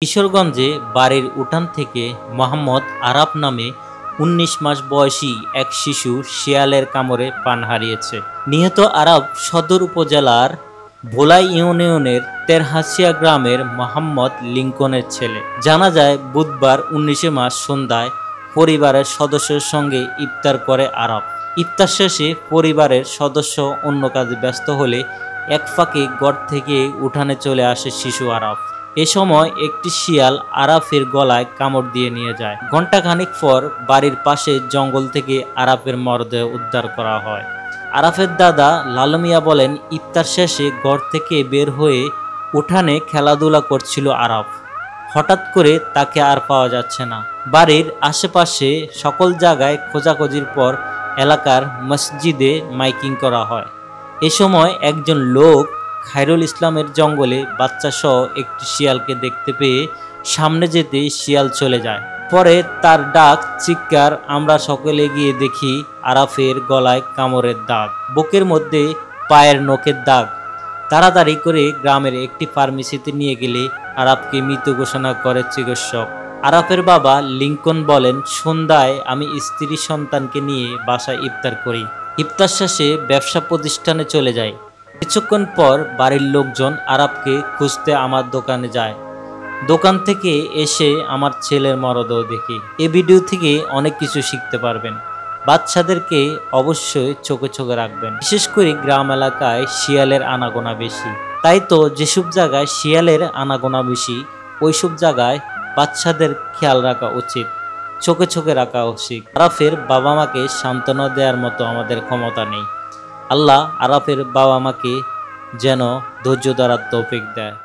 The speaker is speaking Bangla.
কিশোরগঞ্জে বাড়ির উঠান থেকে মোহাম্মদ আরাফ নামে ১৯ মাস বয়সী এক শিশু শিয়ালের কামড়ে প্রাণ হারিয়েছে। নিহত আরাফ সদর উপজেলার ভোলাই ইউনিয়নের তেরহাসিয়া গ্রামের মোহাম্মদ লিংকনের ছেলে। জানা যায় বুধবার ১৯ মাস সন্ধ্যায় পরিবারের সদস্যের সঙ্গে ইফতার করে আরাফ। ইফতার শেষে পরিবারের সদস্য অন্য কাজে ব্যস্ত হলে এক ফাঁকে ঘর থেকে উঠানে চলে আসে শিশু আরাফ। এ সময় একটি শিয়াল আরাফের গলায় কামড় দিয়ে নিয়ে যায়। ঘণ্টাখানেক পর বাড়ির পাশে জঙ্গল থেকে আরাফের মরদেহ উদ্ধার করা হয়। আরাফের দাদা লালু মিয়া বলেন, ইফতার শেষে ঘর থেকে বের হয়ে উঠানে খেলাধুলা করছিল আরাফ। হঠাৎ করে তাকে আর পাওয়া যাচ্ছে না। বাড়ির আশেপাশে সকল জায়গায় খোঁজাখুঁজির পর এলাকার মসজিদে মাইকিং করা হয়। এ সময় একজন লোক খায়রুল ইসলামের জঙ্গলে বাচ্চা সহ একটি শিয়ালকে দেখতে পেয়ে সামনে যেতে শিয়াল চলে যায়। পরে তার ডাক চিৎকার আমরা সকলে গিয়ে দেখি আরাফের গলায় কামড়ের দাগ, বুকের মধ্যে পায়ের নখের দাগ। তাড়াতাড়ি করে গ্রামের একটি ফার্মেসিতে নিয়ে গেলে আরাফকে মৃত ঘোষণা করে চিকিৎসক। আরাফের বাবা লিংকন বলেন, সন্ধ্যায় আমি স্ত্রী সন্তানকে নিয়ে বাসায় ইফতার করি। ইফতার শেষে ব্যবসা প্রতিষ্ঠানে চলে যাই। কিছুক্ষণ পর বাড়ির লোকজন আরাফকে খুঁজতে আমার দোকানে যায়। দোকান থেকে এসে আমার ছেলের মরদেহ দেখি। এই ভিডিও থেকে অনেক কিছু শিখতে পারবেন। বাচ্চাদেরকে অবশ্যই চোখে চোখে রাখবেন। বিশেষ করে গ্রাম এলাকায় শিয়ালের আনাগোনা বেশি। তাই তো যেসব জায়গায় শিয়ালের আনাগোনা বেশি ওইসব জায়গায় বাচ্চাদের খেয়াল রাখা উচিত, চোখে চোখে রাখা উচিত। আরাফের বাবা মাকে সান্ত্বনা দেওয়ার মতো আমাদের ক্ষমতা নেই। আল্লাহ আরাফের বাবা মাকে যেন ধৈর্য ধরার তৌফিক দেয়।